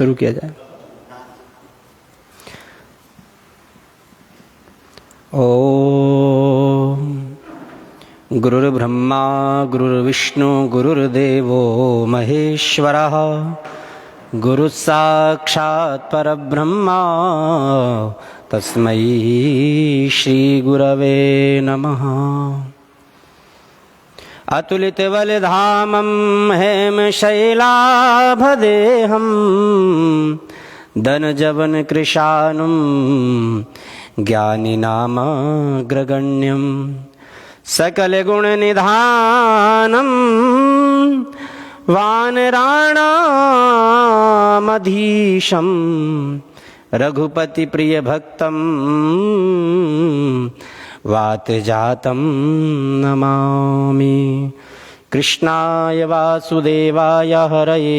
शुरू किया जाए। ओम गुरुर्ब्रह्मा गुरुर्विष्णु गुरुर्देवो महेश्वरः गुरुसाक्षात् परब्रह्मा तस्मै श्री गुरवे नमः। अतुलितबलधामं हेमशैलाभदेहं दनजवनकृशानुं ज्ञानिनामग्रगण्यं सकलगुणनिधानं वानराणामधीशं रघुपतिप्रियभक्तं वातजातं नमामि। कृष्णाय वासुदेवाय हरये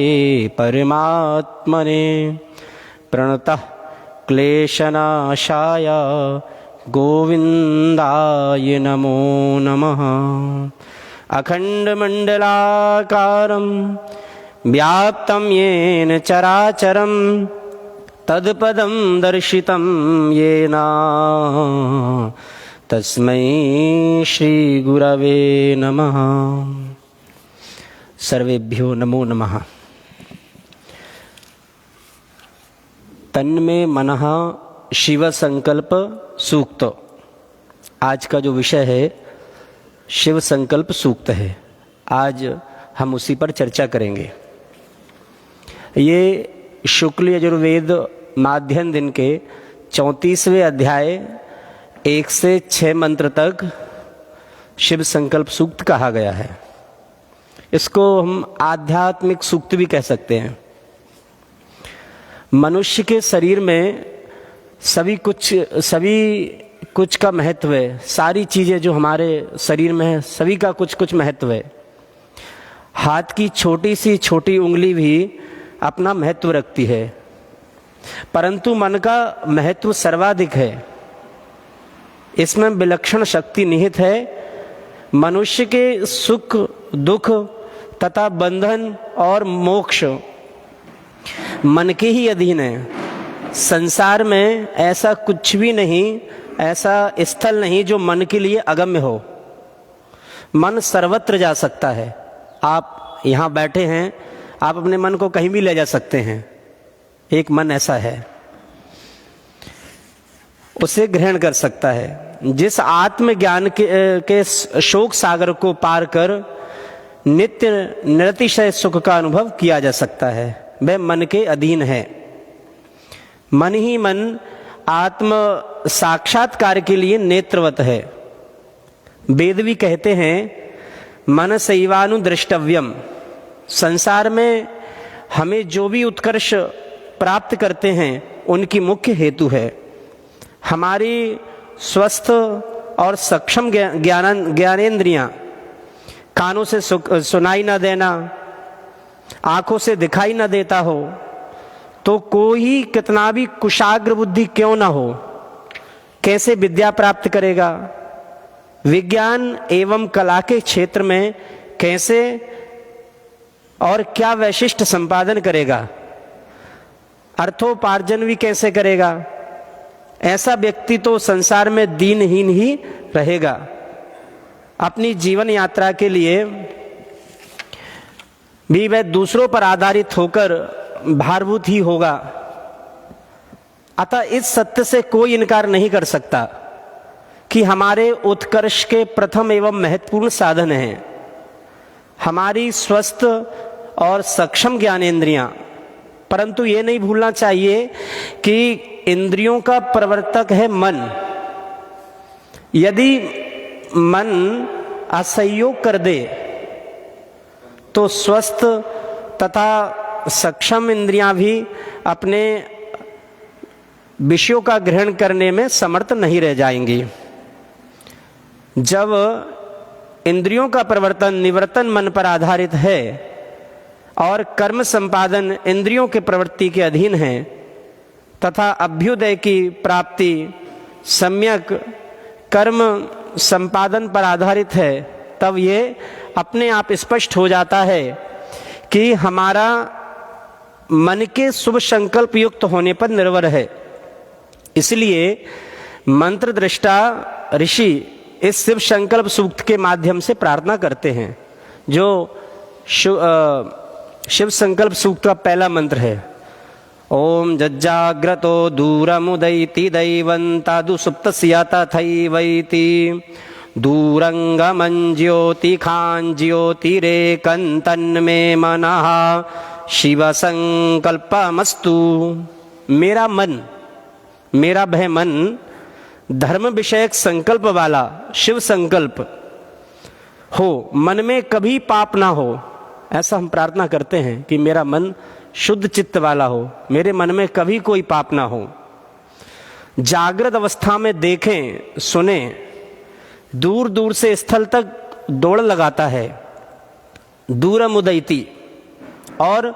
परमात्मने प्रणतः क्लेशनाशाय गोविन्दाय नमो नमः। अखण्डमण्डलाकारं व्याप्तं येन चराचरं तत्पदं दर्शितं येन तस्मै श्री गुरवे नमः। सर्वेभ्यो नमो नमः। तन्मे मनः शिव संकल्प सूक्त। आज का जो विषय है शिव संकल्प सूक्त है। आज हम उसी पर चर्चा करेंगे। ये शुक्ल यजुर्वेद माध्यम दिन के 34वें अध्याय 1 से 6 मंत्र तक शिव संकल्प सूक्त कहा गया है। इसको हम आध्यात्मिक सूक्त भी कह सकते हैं। मनुष्य के शरीर में सभी कुछ का महत्व है। सारी चीजें जो हमारे शरीर में है सभी का कुछ कुछ महत्व है। हाथ की छोटी सी छोटी उंगली भी अपना महत्व रखती है, परंतु मन का महत्व सर्वाधिक है। इसमें विलक्षण शक्ति निहित है। मनुष्य के सुख दुख तथा बंधन और मोक्ष मन के ही अधीन है। संसार में ऐसा कुछ भी नहीं, ऐसा स्थल नहीं जो मन के लिए अगम्य हो। मन सर्वत्र जा सकता है। आप यहाँ बैठे हैं, आप अपने मन को कहीं भी ले जा सकते हैं। एक मन ऐसा है, उसे ग्रहण कर सकता है। जिस आत्मज्ञान के शोक सागर को पार कर नित्य निरतिशय सुख का अनुभव किया जा सकता है, वह मन के अधीन है। मन ही मन आत्म साक्षात्कार के लिए नेत्रवत है। वेद भी कहते हैं मन सैवानुद्रष्टव्यम। संसार में हमें जो भी उत्कर्ष प्राप्त करते हैं उनकी मुख्य हेतु है हमारी स्वस्थ और सक्षम ज्ञानेंद्रियां। कानों से सुनाई न देना, आंखों से दिखाई न देता हो तो कोई कितना भी कुशाग्र बुद्धि क्यों ना हो, कैसे विद्या प्राप्त करेगा? विज्ञान एवं कला के क्षेत्र में कैसे और क्या वैशिष्ट संपादन करेगा? अर्थोपार्जन भी कैसे करेगा? ऐसा व्यक्ति तो संसार में दीनहीन ही रहेगा। अपनी जीवन यात्रा के लिए भी वह दूसरों पर आधारित होकर भारभूत ही होगा। अतः इस सत्य से कोई इनकार नहीं कर सकता कि हमारे उत्कर्ष के प्रथम एवं महत्वपूर्ण साधन हैं हमारी स्वस्थ और सक्षम ज्ञानेंद्रियां। परंतु ये नहीं भूलना चाहिए कि इंद्रियों का प्रवर्तक है मन। यदि मन असहयोग कर दे तो स्वस्थ तथा सक्षम इंद्रियां भी अपने विषयों का ग्रहण करने में समर्थ नहीं रह जाएंगी। जब इंद्रियों का प्रवर्तन निवर्तन मन पर आधारित है और कर्म संपादन इंद्रियों के प्रवृत्ति के अधीन है तथा अभ्युदय की प्राप्ति सम्यक कर्म संपादन पर आधारित है, तब ये अपने आप स्पष्ट हो जाता है कि हमारा मन के शुभ संकल्प युक्त होने पर निर्भर है। इसलिए मंत्र दृष्टा ऋषि इस शिव संकल्प सूक्त के माध्यम से प्रार्थना करते हैं, जो शिव संकल्प सूक्त का पहला मंत्र है। ओम जज्जाग्रतो दूरमुदैति दैवन्तादु सुप्तस्य तथैवैति दूरंगमं ज्योतिखां ज्योतिरेकन्तन्मे मनः शिव संकल्पमस्तु। मेरा भय मन धर्म विषयक संकल्प वाला शिव संकल्प हो, मन में कभी पाप ना हो, ऐसा हम प्रार्थना करते हैं कि मेरा मन शुद्ध चित्त वाला हो, मेरे मन में कभी कोई पाप ना हो। जागृत अवस्था में देखें सुने, दूर दूर से स्थल तक दौड़ लगाता है, दूरमुदैति, और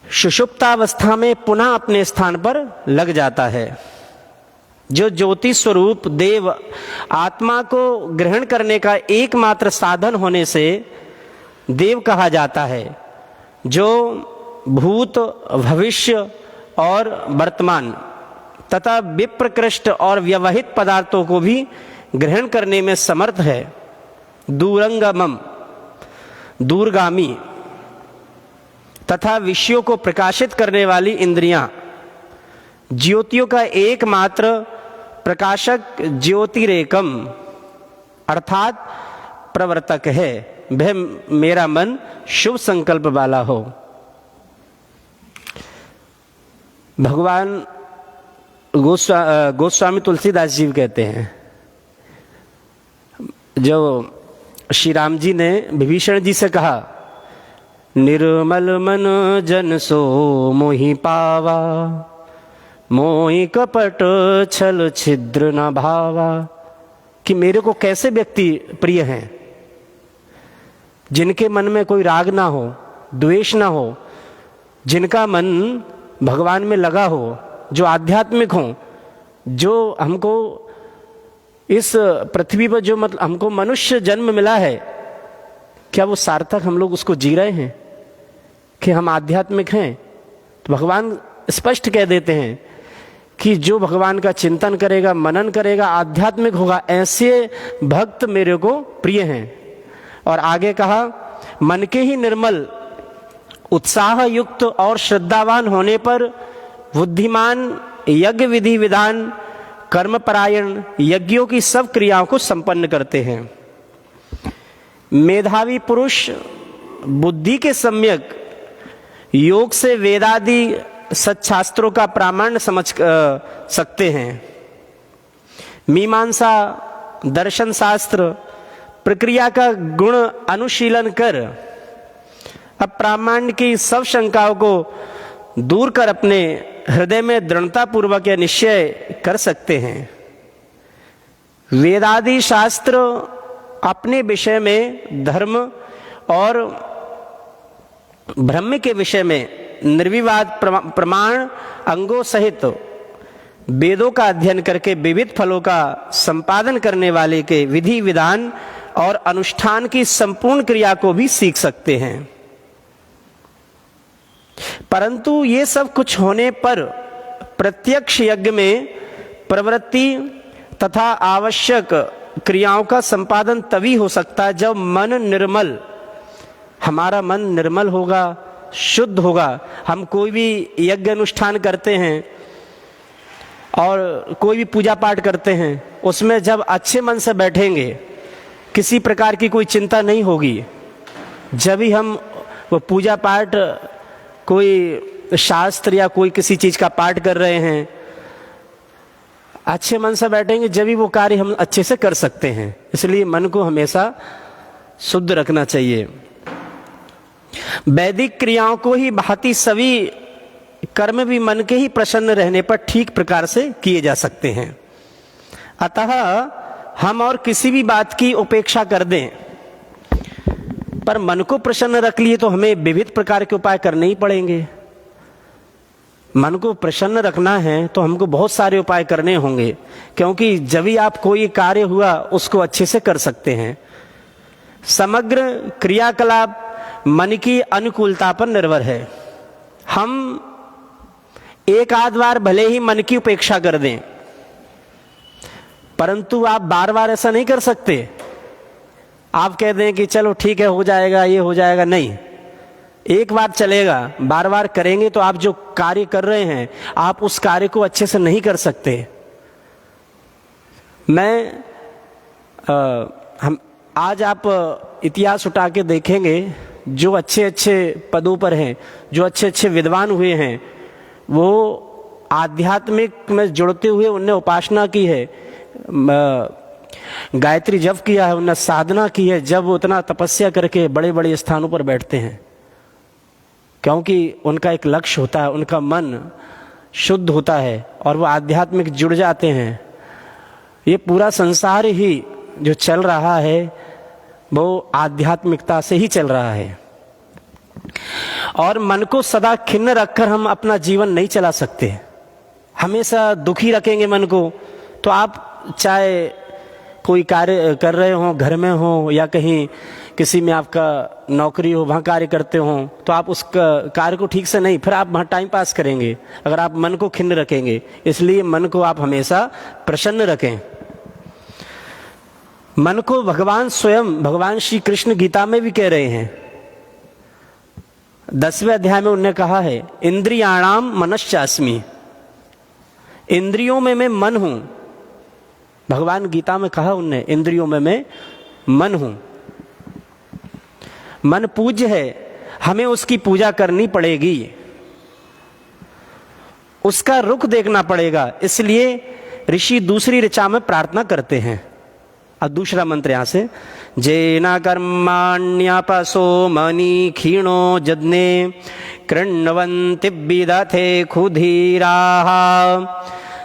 सुषुप्तावस्था में पुनः अपने स्थान पर लग जाता है। जो ज्योति स्वरूप देव आत्मा को ग्रहण करने का एकमात्र साधन होने से देव कहा जाता है, जो भूत भविष्य और वर्तमान तथा विप्रकृष्ट और व्यवहित पदार्थों को भी ग्रहण करने में समर्थ है। दूरंगमम दूरगामी तथा विषयों को प्रकाशित करने वाली इंद्रियां, ज्योतियों का एकमात्र प्रकाशक ज्योतिरेकम अर्थात प्रवर्तक है, वह मेरा मन शुभ संकल्प वाला हो। भगवान गोस्वामी तुलसीदास जी कहते हैं, जो श्री राम जी ने विभीषण जी से कहा, निर्मल मन जन सो मोहि पावा, मोहि कपट छल छिद्र न भावा, कि मेरे को कैसे व्यक्ति प्रिय हैं जिनके मन में कोई राग ना हो, द्वेष ना हो, जिनका मन भगवान में लगा हो, जो आध्यात्मिक हो, जो हमको इस पृथ्वी पर जो मतलब हमको मनुष्य जन्म मिला है, क्या वो सार्थक हम लोग उसको जी रहे हैं कि हम आध्यात्मिक हैं? तो भगवान स्पष्ट कह देते हैं कि जो भगवान का चिंतन करेगा, मनन करेगा, आध्यात्मिक होगा, ऐसे भक्त मेरे को प्रिय हैं। और आगे कहा, मन के ही निर्मल उत्साह युक्त और श्रद्धावान होने पर बुद्धिमान यज्ञ विधि विधान कर्मपरायण यज्ञों की सब क्रियाओं को संपन्न करते हैं। मेधावी पुरुष बुद्धि के सम्यक योग से वेदादि सच्छास्त्रों का प्रामाण्य समझ सकते हैं। मीमांसा दर्शन शास्त्र प्रक्रिया का गुण अनुशीलन कर अब प्रामाण्य की सब शंकाओं को दूर कर अपने हृदय में दृढ़ता पूर्वक यह निश्चय कर सकते हैं। वेदादि शास्त्र अपने विषय में धर्म और ब्रह्म के विषय में निर्विवाद प्रमाण अंगों सहित वेदों का अध्ययन करके विविध फलों का संपादन करने वाले के विधि विधान और अनुष्ठान की संपूर्ण क्रिया को भी सीख सकते हैं। परंतु ये सब कुछ होने पर प्रत्यक्ष यज्ञ में प्रवृत्ति तथा आवश्यक क्रियाओं का संपादन तभी हो सकता है जब मन निर्मल, हमारा मन निर्मल होगा, शुद्ध होगा। हम कोई भी यज्ञ अनुष्ठान करते हैं और कोई भी पूजा पाठ करते हैं, उसमें जब अच्छे मन से बैठेंगे, किसी प्रकार की कोई चिंता नहीं होगी, जब भी हम वो पूजा पाठ कोई शास्त्र या कोई किसी चीज का पाठ कर रहे हैं, अच्छे मन से बैठेंगे, जब भी वो कार्य हम अच्छे से कर सकते हैं। इसलिए मन को हमेशा शुद्ध रखना चाहिए। वैदिक क्रियाओं को ही भांति सभी कर्म भी मन के ही प्रसन्न रहने पर ठीक प्रकार से किए जा सकते हैं। अतः हम और किसी भी बात की उपेक्षा कर दें, पर मन को प्रसन्न रख लिए तो हमें विविध प्रकार के उपाय करने ही पड़ेंगे। मन को प्रसन्न रखना है तो हमको बहुत सारे उपाय करने होंगे, क्योंकि जब भी आप कोई कार्य हुआ उसको अच्छे से कर सकते हैं। समग्र क्रियाकलाप मन की अनुकूलता पर निर्भर है। हम एक आध बार भले ही मन की उपेक्षा कर दें, परंतु आप बार बार ऐसा नहीं कर सकते। आप कह दें कि चलो ठीक है, हो जाएगा, ये हो जाएगा, नहीं। एक बार चलेगा, बार बार करेंगे तो आप जो कार्य कर रहे हैं आप उस कार्य को अच्छे से नहीं कर सकते। हम आज आप इतिहास उठा के देखेंगे, जो अच्छे अच्छे पदों पर हैं, जो अच्छे अच्छे विद्वान हुए हैं, वो आध्यात्मिक में जुड़ते हुए उनने उपासना की है, गायत्री जप किया है, उन्होंने साधना की है, जब वो उतना तपस्या करके बड़े बड़े स्थानों पर बैठते हैं, क्योंकि उनका एक लक्ष्य होता है, उनका मन शुद्ध होता है और वो आध्यात्मिक जुड़ जाते हैं। ये पूरा संसार ही जो चल रहा है वो आध्यात्मिकता से ही चल रहा है। और मन को सदा खिन्न रखकर हम अपना जीवन नहीं चला सकते। हमेशा दुखी रखेंगे मन को, तो आप चाहे कोई कार्य कर रहे हो, घर में हो या कहीं किसी में आपका नौकरी हो, वहाँ कार्य करते हो, तो आप उस कार्य को ठीक से नहीं, फिर आप वहाँ टाइम पास करेंगे अगर आप मन को खिन्न रखेंगे। इसलिए मन को आप हमेशा प्रसन्न रखें। मन को भगवान स्वयं, भगवान श्री कृष्ण गीता में भी कह रहे हैं, 10वें अध्याय में उन्होंने कहा है, इंद्रियाणाम मनश्चास्मि, इंद्रियों में मैं मन हूं। भगवान गीता में कहा उनने, इंद्रियों में मैं मन हूं। मन पूज्य है, हमें उसकी पूजा करनी पड़ेगी, उसका रुख देखना पड़ेगा। इसलिए ऋषि दूसरी ऋचा में प्रार्थना करते हैं। और दूसरा मंत्र यहां से, जेना कर्माण्यपसो मनी क्षीणो जज्ञे कृण्वन्ति विदथे खुधीराः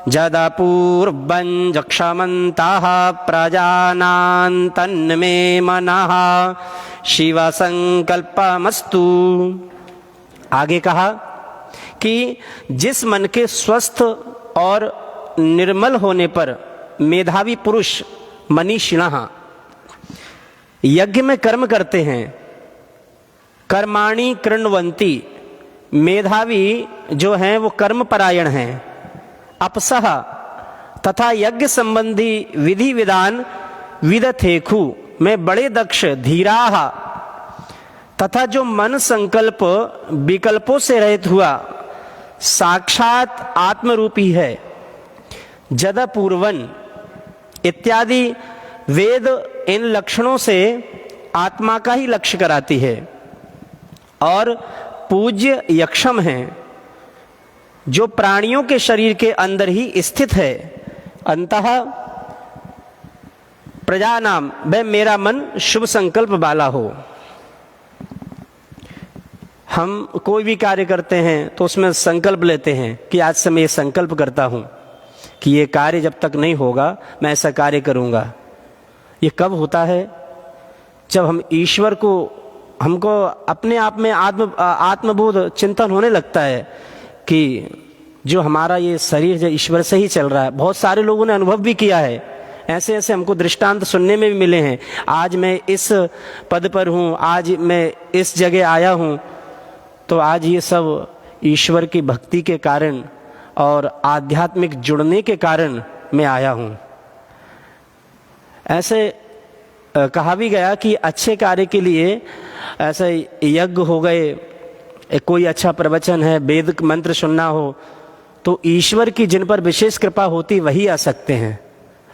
जदा पूर्वं जक्षमन्तः प्रजानां तन्मे मनः शिव संकल्पमस्तु। आगे कहा कि जिस मन के स्वस्थ और निर्मल होने पर मेधावी पुरुष मनीषिणः यज्ञ में कर्म करते हैं, कर्माणि कृण्वन्ति, मेधावी जो हैं वो कर्म परायण हैं, अपसः तथा यज्ञ संबंधी विधि विधान विदथेखु में बड़े दक्ष, धीराः तथा जो मन संकल्प विकल्पों से रहित हुआ साक्षात आत्मरूपी है, जदा पूर्वन इत्यादि वेद इन लक्षणों से आत्मा का ही लक्ष्य कराती है। और पूज्य यक्षम है जो प्राणियों के शरीर के अंदर ही स्थित है, अंतः प्रजानाम, वह मेरा मन शुभ संकल्प वाला हो। हम कोई भी कार्य करते हैं तो उसमें संकल्प लेते हैं कि आज से मैं ये संकल्प करता हूं कि ये कार्य जब तक नहीं होगा मैं ऐसा कार्य करूंगा। ये कब होता है? जब हम ईश्वर को, हमको अपने आप में आत्मबोध चिंतन होने लगता है कि जो हमारा ये शरीर जो ईश्वर से ही चल रहा है। बहुत सारे लोगों ने अनुभव भी किया है, ऐसे ऐसे हमको दृष्टांत सुनने में भी मिले हैं। आज मैं इस पद पर हूँ, आज मैं इस जगह आया हूँ, तो आज ये सब ईश्वर की भक्ति के कारण और आध्यात्मिक जुड़ने के कारण मैं आया हूँ। ऐसे कहा भी गया कि अच्छे कार्य के लिए ऐसे यज्ञ हो गए, कोई अच्छा प्रवचन है, वेद मंत्र सुनना हो, तो ईश्वर की जिन पर विशेष कृपा होती वही आ सकते हैं।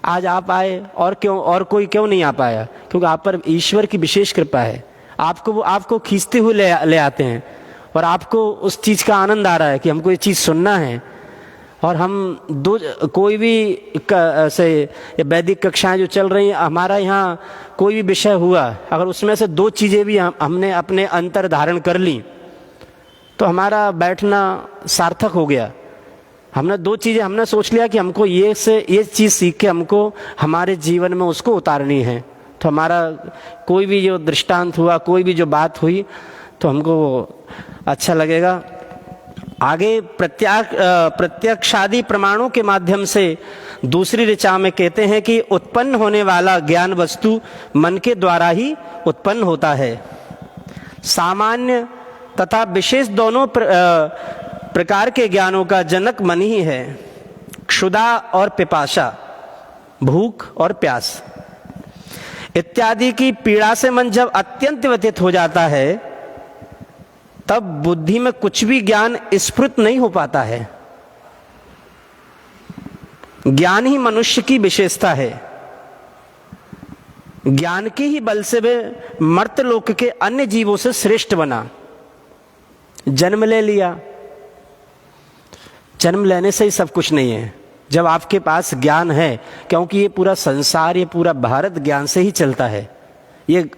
आज आप आए, और क्यों, और कोई क्यों नहीं आ पाया? क्योंकि आप पर ईश्वर की विशेष कृपा है। आपको खींचते हुए ले आते हैं और आपको उस चीज़ का आनंद आ रहा है कि हमको ये चीज़ सुनना है। और हम कोई भी ऐसे वैदिक कक्षाएं जो चल रही हैं, हमारा यहाँ कोई भी विषय हुआ, अगर उसमें से 2 चीज़ें भी हमने अपने अंतर धारण कर ली तो हमारा बैठना सार्थक हो गया। हमने 2 चीज़ें हमने सोच लिया कि हमको ये चीज़ सीख के हमको हमारे जीवन में उसको उतारनी है, तो हमारा कोई भी जो दृष्टांत हुआ, कोई भी जो बात हुई, तो हमको अच्छा लगेगा। आगे प्रत्यक्षादि प्रमाणों के माध्यम से दूसरी ऋचा में कहते हैं कि उत्पन्न होने वाला ज्ञान वस्तु मन के द्वारा ही उत्पन्न होता है। सामान्य तथा विशेष दोनों प्रकार के ज्ञानों का जनक मन ही है। क्षुधा और पिपासा, भूख और प्यास इत्यादि की पीड़ा से मन जब अत्यंत व्यथित हो जाता है, तब बुद्धि में कुछ भी ज्ञान स्फुरित नहीं हो पाता है। ज्ञान ही मनुष्य की विशेषता है। ज्ञान के ही बल से वे मर्त्यलोक के अन्य जीवों से श्रेष्ठ बना। जन्म ले लिया, जन्म लेने से ही सब कुछ नहीं है। जब आपके पास ज्ञान है, क्योंकि ये पूरा संसार, ये पूरा भारत ज्ञान से ही चलता है। ये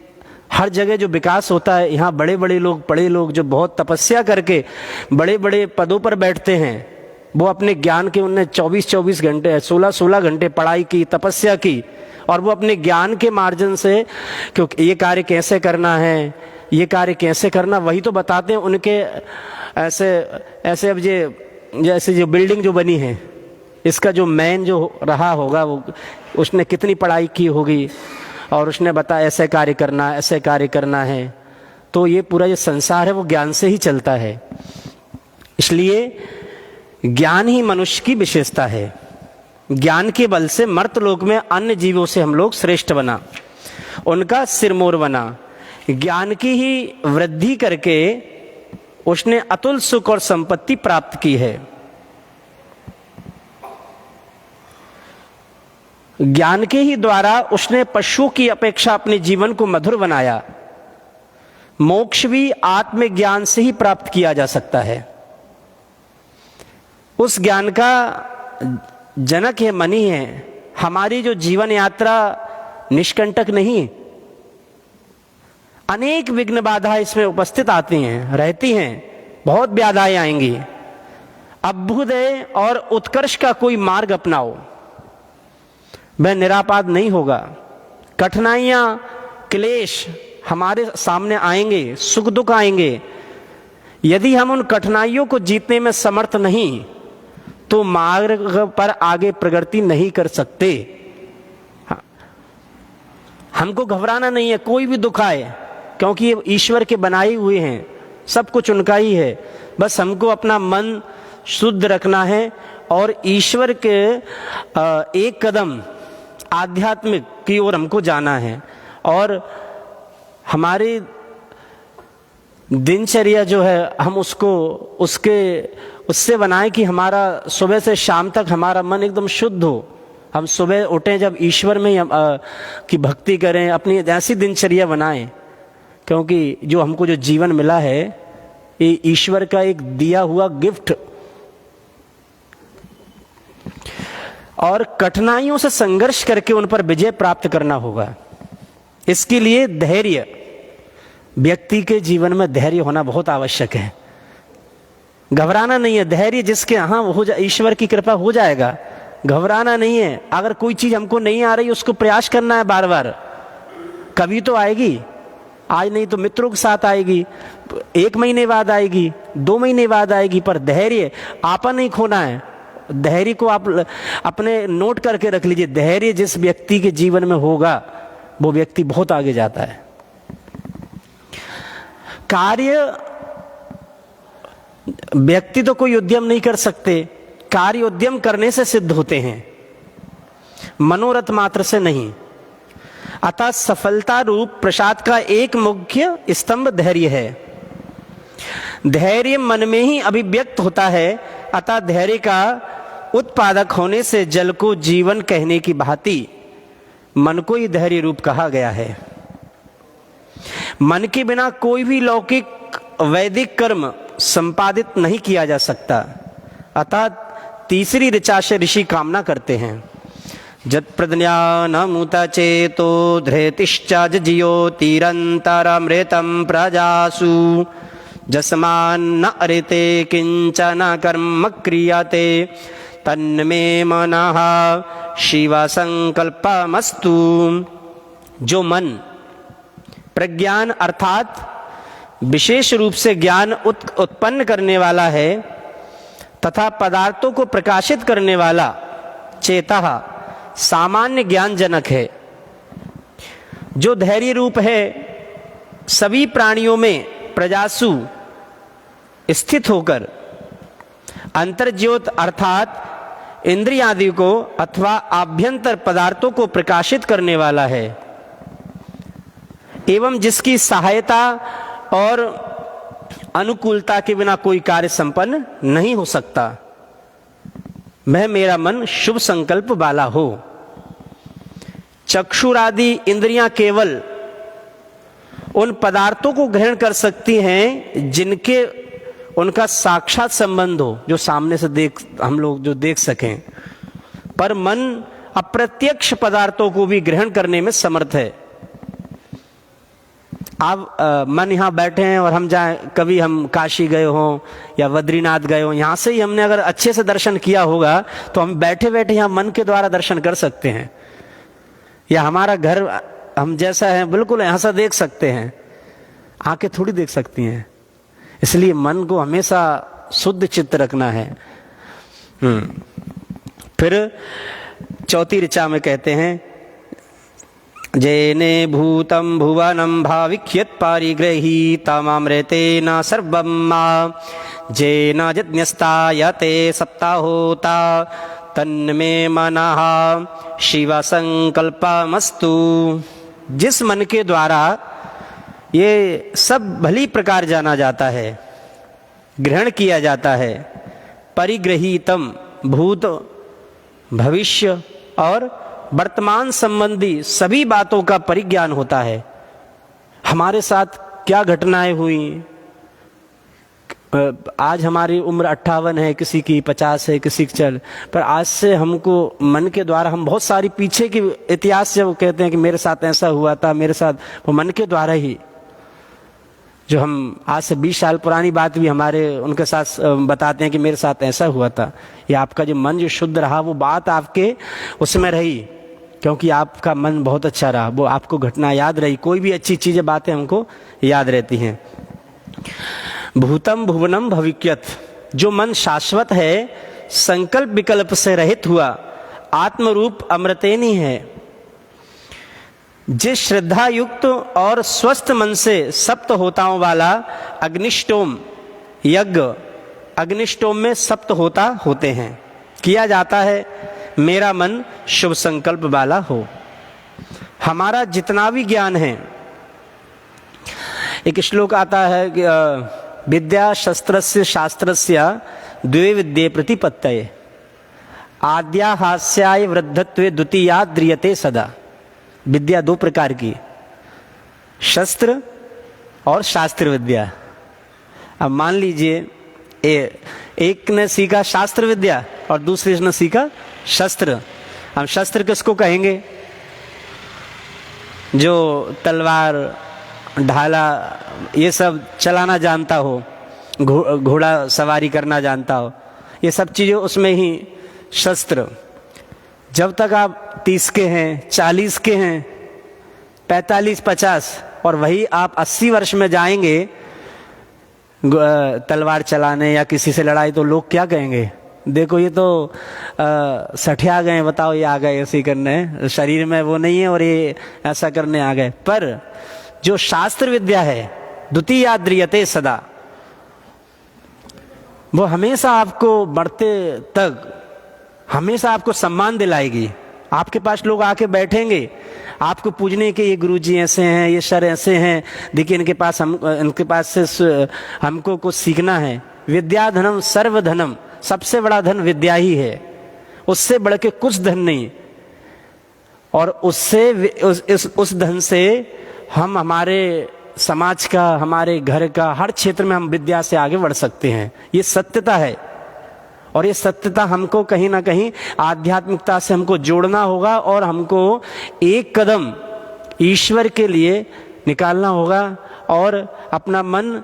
हर जगह जो विकास होता है, यहाँ बड़े बड़े लोग, बड़े लोग जो बहुत तपस्या करके बड़े बड़े पदों पर बैठते हैं, वो अपने ज्ञान के, उनने 24-24 घंटे 16-16 घंटे पढ़ाई की, तपस्या की, और वो अपने ज्ञान के मार्जिन से, क्योंकि ये कार्य कैसे करना है, ये कार्य कैसे करना, वही तो बताते हैं। उनके ऐसे अब जैसे जो बिल्डिंग जो बनी है, इसका जो मैन जो रहा होगा, वो उसने कितनी पढ़ाई की होगी, और उसने बताया ऐसे कार्य करना, ऐसे कार्य करना है। तो ये पूरा जो संसार है वो ज्ञान से ही चलता है। इसलिए ज्ञान ही मनुष्य की विशेषता है। ज्ञान के बल से मर्त्यलोक में अन्य जीवों से हम लोग श्रेष्ठ बना, उनका सिरमौर बना। ज्ञान की ही वृद्धि करके उसने अतुल सुख और संपत्ति प्राप्त की है। ज्ञान के ही द्वारा उसने पशुओं की अपेक्षा अपने जीवन को मधुर बनाया। मोक्ष भी आत्मज्ञान से ही प्राप्त किया जा सकता है। उस ज्ञान का जनक है मन ही है। हमारी जो जीवन यात्रा निष्कंटक नहीं, अनेक विघ्न बाधाएं इसमें उपस्थित आती हैं, रहती हैं, बहुत बाधाएं आएंगी। अभ्युदय और उत्कर्ष का कोई मार्ग अपनाओ, वह निरापाद नहीं होगा। कठिनाइयां, क्लेश हमारे सामने आएंगे, सुख दुख आएंगे। यदि हम उन कठिनाइयों को जीतने में समर्थ नहीं, तो मार्ग पर आगे प्रगति नहीं कर सकते। हमको घबराना नहीं है, कोई भी दुख आए, क्योंकि ये ईश्वर के बनाए हुए हैं, सब कुछ उनका ही है। बस हमको अपना मन शुद्ध रखना है और ईश्वर के एक कदम आध्यात्मिक की ओर हमको जाना है। और हमारी दिनचर्या जो है, हम उससे बनाएं कि हमारा सुबह से शाम तक हमारा मन एकदम शुद्ध हो। हम सुबह उठें जब ईश्वर में की भक्ति करें, अपनी ऐसी दिनचर्या बनाएं, क्योंकि जो हमको जो जीवन मिला है, ये ईश्वर का एक दिया हुआ गिफ्ट। और कठिनाइयों से संघर्ष करके उन पर विजय प्राप्त करना होगा। इसके लिए धैर्य, व्यक्ति के जीवन में धैर्य होना बहुत आवश्यक है। घबराना नहीं है। धैर्य जिसके यहाँ हो जाए, ईश्वर की कृपा हो जाएगा। घबराना नहीं है। अगर कोई चीज हमको नहीं आ रही, उसको प्रयास करना है बार बार, कभी तो आएगी। आज नहीं तो मित्रों के साथ आएगी, 1 महीने बाद आएगी, 2 महीने बाद आएगी, पर धैर्य आपा नहीं खोना है। धैर्य को आप अपने नोट करके रख लीजिए। धैर्य जिस व्यक्ति के जीवन में होगा, वो व्यक्ति बहुत आगे जाता है। कार्य, व्यक्ति तो कोई उद्यम नहीं कर सकते, कार्य उद्यम करने से सिद्ध होते हैं, मनोरथ मात्र से नहीं। अतः सफलता रूप प्रसाद का एक मुख्य स्तंभ धैर्य है। धैर्य मन में ही अभिव्यक्त होता है। अतः धैर्य का उत्पादक होने से जल को जीवन कहने की भांति मन को ही धैर्य रूप कहा गया है। मन के बिना कोई भी लौकिक वैदिक कर्म संपादित नहीं किया जा सकता। अतः तीसरी ऋचा से ऋषि कामना करते हैं, जत प्रज्ञानमुत चेतो धृतिश्च ज्योतिरन्तरमृतं प्रजासु जस्मान्न अरिते किंचन कर्म क्रियते तन्मे मनः शिव संकल्पमस्तु। जो मन प्रज्ञान अर्थात विशेष रूप से ज्ञान उत्पन्न करने वाला है तथा पदार्थों को प्रकाशित करने वाला चेतः सामान्य ज्ञान जनक है। जो धैर्य रूप है, सभी प्राणियों में प्रजासु स्थित होकर अंतर्ज्योत अर्थात इंद्रियादि को अथवा आभ्यंतर पदार्थों को प्रकाशित करने वाला है, एवं जिसकी सहायता और अनुकूलता के बिना कोई कार्य संपन्न नहीं हो सकता, वह मेरा मन शुभ संकल्प वाला हो। चक्षुरादि इंद्रियां केवल उन पदार्थों को ग्रहण कर सकती हैं जिनके उनका साक्षात संबंध हो, जो सामने से हम लोग जो देख सकें, पर मन अप्रत्यक्ष पदार्थों को भी ग्रहण करने में समर्थ है। आप मन यहाँ बैठे हैं और हम जाएं, कभी हम काशी गए हों या बद्रीनाथ गए हों, यहाँ से ही हमने अगर अच्छे से दर्शन किया होगा तो हम बैठे बैठे यहाँ मन के द्वारा दर्शन कर सकते हैं, या हमारा घर हम जैसा है बिल्कुल यहाँ से देख सकते हैं, आंखें थोड़ी देख सकती हैं। इसलिए मन को हमेशा शुद्ध चित्त रखना है। फिर चौथी ऋचा में कहते हैं, जैने भूतम भुवनम भाविख्यत पारिगृहीतमृतेन सर्वम् जैन यज्ञस्तायते सप्ताहोता तन्मे मनः शिव संकल्पमस्तु। जिस मन के द्वारा ये सब भली प्रकार जाना जाता है, ग्रहण किया जाता है, परिगृहीतम भूत भविष्य और वर्तमान संबंधी सभी बातों का परिज्ञान होता है। हमारे साथ क्या घटनाएं हुई, आज हमारी उम्र 58 है, किसी की 50 है, किसी की चल, पर आज से हमको मन के द्वारा हम बहुत सारी पीछे की इतिहास जब कहते हैं कि मेरे साथ ऐसा हुआ था, मेरे साथ, वो मन के द्वारा ही, जो हम आज से 20 साल पुरानी बात भी हमारे उनके साथ बताते हैं कि मेरे साथ ऐसा हुआ था। ये आपका जो मन जो शुद्ध रहा, वो बात आपके उसमें रही, क्योंकि आपका मन बहुत अच्छा रहा, वो आपको घटना याद रही, कोई भी अच्छी चीजें बातें हमको याद रहती हैं। भूतम भुवनम भविक्यत, जो मन शाश्वत है, संकल्प विकल्प से रहित हुआ आत्मरूप अमृतेनी है, जिस श्रद्धा युक्त और स्वस्थ मन से सप्त होताओं वाला अग्निष्टोम यज्ञ, अग्निष्टोम में सप्त होता होते हैं, किया जाता है, मेरा मन शुभ संकल्प वाला हो। हमारा जितना भी ज्ञान है, एक श्लोक आता है कि विद्या शस्त्रस्य शास्त्रस्य द्वे विद्ये प्रतिपत्तये आद्या हास्याय वृद्धत्वे द्वितीया द्रियते सदा। विद्या दो प्रकार की, शस्त्र और शास्त्र विद्या। अब मान लीजिए एक ने सीखा शास्त्र विद्या और दूसरे ने सीखा शस्त्र। हम शस्त्र किसको कहेंगे? जो तलवार ढाला ये सब चलाना जानता हो, घोड़ा सवारी करना जानता हो, ये सब चीज़ें उसमें ही शस्त्र। जब तक आप 30 के हैं, 40 के हैं, 45, 50 और वही आप 80 वर्ष में जाएंगे तलवार चलाने या किसी से लड़ाई, तो लोग क्या कहेंगे? देखो ये तो सठिया गए, बताओ ये आ गए ऐसे करने, शरीर में वो नहीं है और ये ऐसा करने आ गए। पर जो शास्त्र विद्या है द्वितीया द्रियते सदा, वो हमेशा आपको बढ़ते तक हमेशा आपको सम्मान दिलाएगी। आपके पास लोग आके बैठेंगे, आपको पूजने के ये गुरुजी ऐसे हैं, ये सर ऐसे हैं, देखिए इनके पास से हमको कुछ सीखना है। विद्या धनम सर्व धनम, सबसे बड़ा धन विद्या ही है, उससे बढ़ के कुछ धन नहीं। और उससे उस धन से हम हमारे समाज का, हमारे घर का, हर क्षेत्र में हम विद्या से आगे बढ़ सकते हैं। ये सत्यता है, और ये सत्यता हमको कहीं ना कहीं आध्यात्मिकता से हमको जोड़ना होगा और हमको एक कदम ईश्वर के लिए निकालना होगा और अपना मन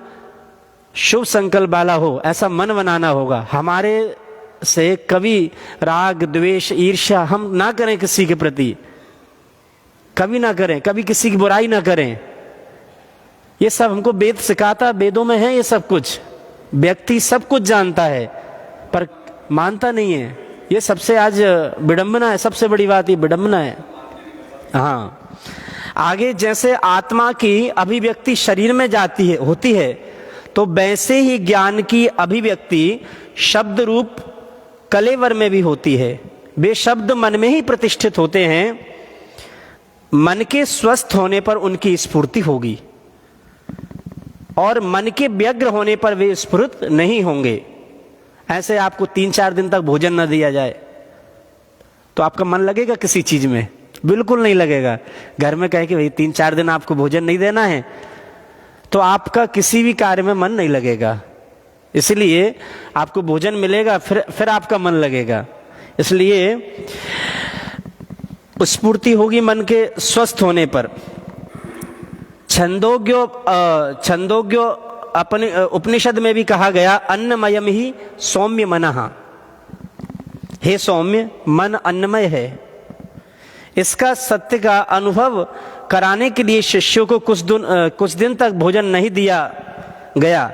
शुभ संकल्प वाला हो, ऐसा मन बनाना होगा। हमारे से कभी राग द्वेष ईर्ष्या हम ना करें, किसी के प्रति कभी ना करें, कभी किसी की बुराई ना करें। ये सब हमको वेद सिखाता, वेदों में है ये सब कुछ। व्यक्ति सब कुछ जानता है पर मानता नहीं है। ये सबसे आज विडंबना है, सबसे बड़ी बात ये विडंबना है। हाँ, आगे जैसे आत्मा की अभिव्यक्ति शरीर में जाती है, होती है, तो वैसे ही ज्ञान की अभिव्यक्ति शब्द रूप कलेवर में भी होती है। वे शब्द मन में ही प्रतिष्ठित होते हैं, मन के स्वस्थ होने पर उनकी स्फूर्ति होगी और मन के व्यग्र होने पर वे स्फुरित नहीं होंगे। ऐसे आपको 3-4 दिन तक भोजन न दिया जाए तो आपका मन लगेगा किसी चीज में? बिल्कुल नहीं लगेगा। घर में कहे कि भाई 3-4 दिन आपको भोजन नहीं देना है तो आपका किसी भी कार्य में मन नहीं लगेगा। इसलिए आपको भोजन मिलेगा फिर आपका मन लगेगा। इसलिए स्फूर्ति होगी मन के स्वस्थ होने पर। छंदोग्यो अपने उपनिषद में भी कहा गया, अन्नमयम ही सौम्य मनः। हे सौम्य, मन अन्नमय है। इसका सत्य का अनुभव कराने के लिए शिष्यों को कुछ दिन तक भोजन नहीं दिया गया।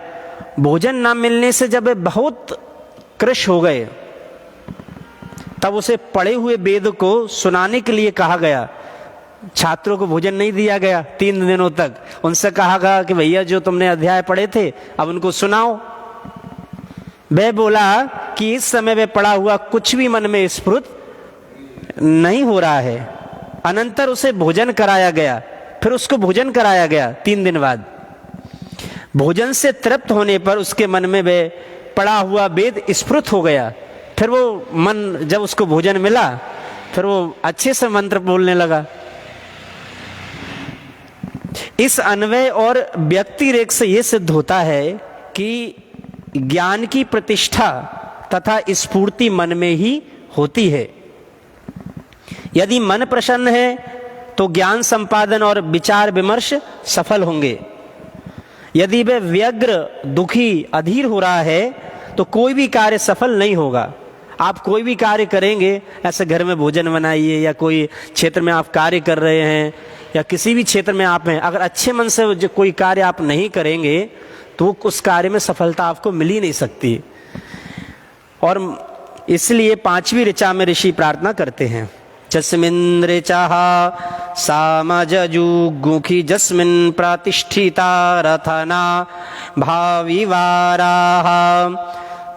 भोजन न मिलने से जब वे बहुत कृश हो गए तब उसे पढ़े हुए वेद को सुनाने के लिए कहा गया। छात्रों को भोजन नहीं दिया गया 3 दिनों तक। उनसे कहा गया कि भैया जो तुमने अध्याय पढ़े थे अब उनको सुनाओ। वह बोला कि इस समय वे पढ़ा हुआ कुछ भी मन में स्फुरित नहीं हो रहा है। अनंतर उसे भोजन कराया गया, फिर उसको भोजन कराया गया 3 दिन बाद। भोजन से तृप्त होने पर उसके मन में वे पढ़ा हुआ वेद स्फुरित हो गया। फिर वो मन, जब उसको भोजन मिला फिर वो अच्छे से मंत्र बोलने लगा। इस अन्वय और व्यक्ति रेख से यह सिद्ध होता है कि ज्ञान की प्रतिष्ठा तथा स्फूर्ति मन में ही होती है। यदि मन प्रसन्न है तो ज्ञान संपादन और विचार विमर्श सफल होंगे। यदि वह व्यग्र, दुखी, अधीर हो रहा है तो कोई भी कार्य सफल नहीं होगा। आप कोई भी कार्य करेंगे, ऐसे घर में भोजन बनाइए या कोई क्षेत्र में आप कार्य कर रहे हैं या किसी भी क्षेत्र में आप हैं, अगर अच्छे मन से जो कोई कार्य आप नहीं करेंगे तो उस कार्य में सफलता आपको मिल ही नहीं सकती। और इसलिए 5वीं ऋचा में ऋषि प्रार्थना करते हैं, जस्मिन् ऋचाः सामजजुगुखी जस्मिन् प्रतिष्ठिता रथना भाविवाराः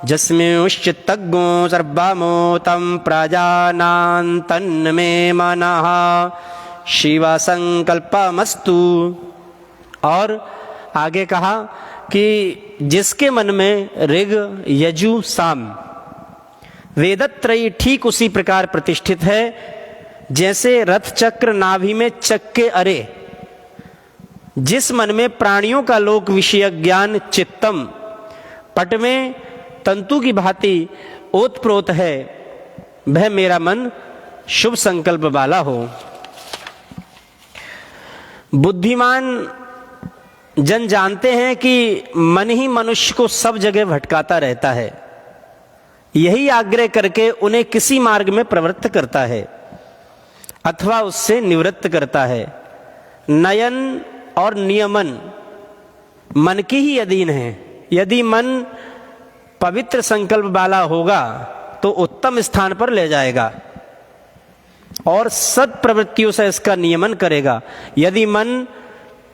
जस्मिंश्चित्तज्ञो सर्वमोतं प्रजानां तन्मे मनः शिव संकल्पमस्तु। और आगे कहा कि जिसके मन में ऋग, यजु, साम वेदत्रयी ठीक उसी प्रकार प्रतिष्ठित है जैसे रथ चक्र नाभि में चक्के अरे। जिस मन में प्राणियों का लोक विषय ज्ञान चित्तम पट में तंतु की भांति ओतप्रोत है, वह मेरा मन शुभ संकल्प वाला हो। बुद्धिमान जन जानते हैं कि मन ही मनुष्य को सब जगह भटकाता रहता है। यही आग्रह करके उन्हें किसी मार्ग में प्रवृत्त करता है अथवा उससे निवृत्त करता है। नयन और नियमन मन के ही अधीन है। यदि मन पवित्र संकल्प वाला होगा तो उत्तम स्थान पर ले जाएगा और सत प्रवृत्तियों से इसका नियमन करेगा। यदि मन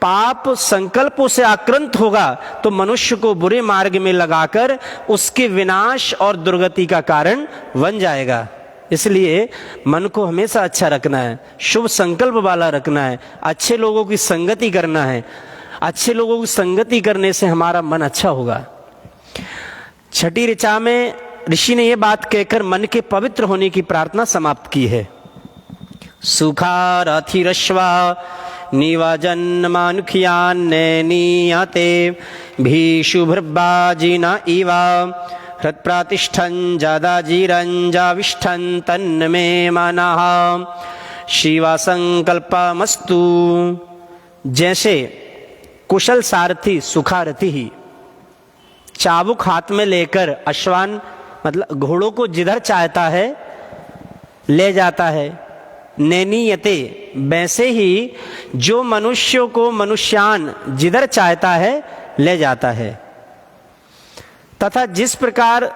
पाप संकल्पों से आक्रांत होगा तो मनुष्य को बुरे मार्ग में लगाकर उसके विनाश और दुर्गति का कारण बन जाएगा। इसलिए मन को हमेशा अच्छा रखना है, शुभ संकल्प वाला रखना है, अच्छे लोगों की संगति करना है। अच्छे लोगों की संगति करने से हमारा मन अच्छा होगा। 6ठी ऋचा में ऋषि ने यह बात कहकर मन के पवित्र होने की प्रार्थना समाप्त की है। सुखारथिरश्वा निवाजन्मानुखियान्ने नीयते भीषुभृबाजिना इवा हृत्प्रातिष्ठन् जादाजिरञ्जाविष्ठन् तन्मे मनः शिवा संकल्पमस्तु। जैसे कुशल सारथी सुखारथी ही चाबुक हाथ में लेकर अश्वान मतलब घोड़ों को जिधर चाहता है ले जाता है। नैनीयते, वैसे ही जो मनुष्यों को मनुष्यान जिधर चाहता है ले जाता है। तथा जिस प्रकार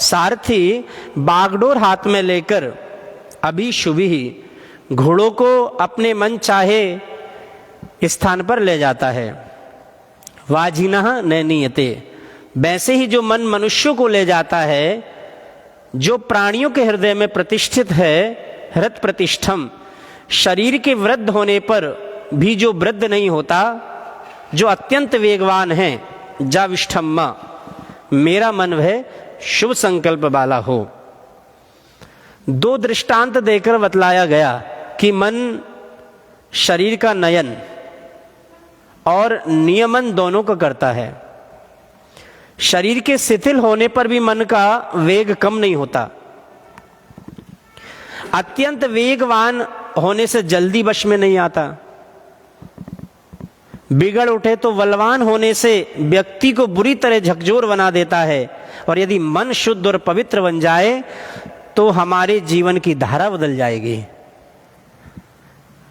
सारथी बागडोर हाथ में लेकर अभी शुभी ही घोड़ों को अपने मन चाहे स्थान पर ले जाता है, वाजिनः न नीयते। वैसे ही जो मन मनुष्य को ले जाता है, जो प्राणियों के हृदय में प्रतिष्ठित है, हृत प्रतिष्ठम, शरीर के वृद्ध होने पर भी जो वृद्ध नहीं होता, जो अत्यंत वेगवान है, जाविष्ठम्मा, मेरा मन वह शुभ संकल्प वाला हो। दो दृष्टांत देकर बतलाया गया कि मन शरीर का नयन और नियमन दोनों को करता है। शरीर के शिथिल होने पर भी मन का वेग कम नहीं होता। अत्यंत वेगवान होने से जल्दी वश में नहीं आता। बिगड़ उठे तो बलवान होने से व्यक्ति को बुरी तरह झकझोर बना देता है। और यदि मन शुद्ध और पवित्र बन जाए तो हमारे जीवन की धारा बदल जाएगी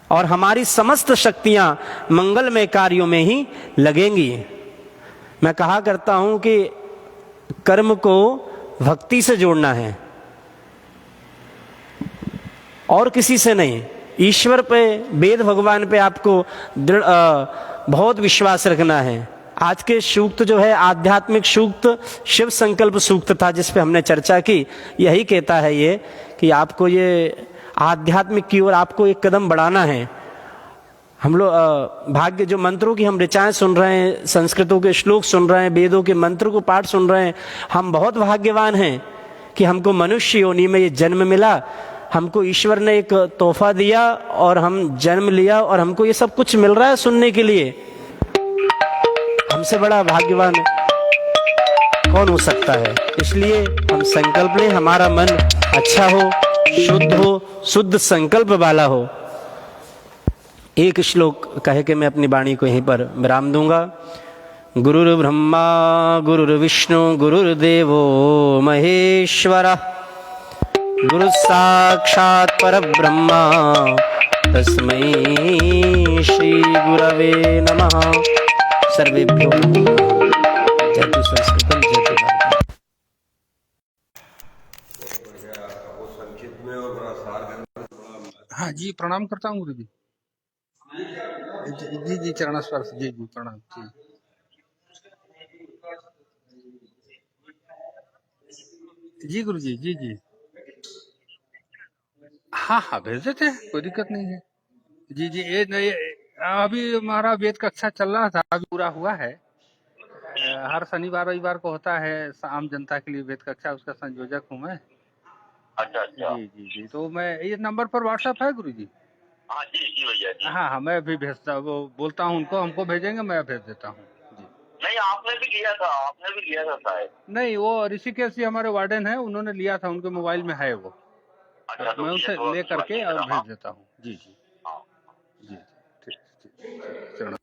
और हमारी समस्त शक्तियां मंगलमय कार्यों में ही लगेंगी। मैं कहा करता हूं कि कर्म को भक्ति से जोड़ना है और किसी से नहीं। ईश्वर पे, वेद भगवान पे आपको दृढ़ बहुत विश्वास रखना है। आज के सूक्त जो है, आध्यात्मिक सूक्त शिव संकल्प सूक्त था, जिस पे हमने चर्चा की। यही कहता है ये कि आपको ये आध्यात्मिक की ओर आपको एक कदम बढ़ाना है। हम लोग भाग्य जो मंत्रों की हम ऋचाएं सुन रहे हैं, संस्कृतों के श्लोक सुन रहे हैं, वेदों के मंत्र को पाठ सुन रहे हैं, हम बहुत भाग्यवान हैं कि हमको मनुष्य योनि में ये जन्म मिला। हमको ईश्वर ने एक तोहफा दिया और हम जन्म लिया और हमको ये सब कुछ मिल रहा है सुनने के लिए। हमसे बड़ा भाग्यवान कौन हो सकता है। इसलिए हम संकल्प लें, हमारा मन अच्छा हो, शुद्ध हो, शुद्ध संकल्प वाला हो। एक श्लोक कह के मैं अपनी वाणी को यहीं पर विराम दूंगा। गुरुर्ब्रह्मा गुरुर्विष्णु गुरुर्देवो महेश्वरः, गुरु साक्षात् परब्रह्मा तस्मै श्री गुरवे नमः। सर्वेभ्यो जयतु संस्कृतम जयतु भारतम। हाँ जी, प्रणाम करता हूँ गुरु जी। जी जी, चरण स्पर्श। जी जी, प्रणाम जी गुरु जी। जी जी, हाँ हाँ, भेज देते हैं, कोई दिक्कत नहीं है। जी जी, ये नहीं, अभी हमारा वेद कक्षा चल रहा था, अभी पूरा हुआ है। हर शनिवार रविवार को होता है आम जनता के लिए वेद कक्षा, उसका संयोजक हूँ मैं। अच्छा अच्छा। जी जी जी, तो मैं, ये नंबर पर व्हाट्सएप है गुरु जी? हाँ जी जी भैया जी। हाँ हाँ, मैं भी भेजता, वो बोलता हूँ उनको, हमको भेजेंगे, मैं भेज देता हूँ जी। नहीं, आपने भी लिया था शायद। नहीं, वो ऋषिकेश जी हमारे वार्डन है, उन्होंने लिया था, उनके मोबाइल में है वो। अच्छा, तो मैं उनसे तो ले करके और हाँ। भेज देता हूँ। जी जी हाँ। जी, ठीक ठीक, चरण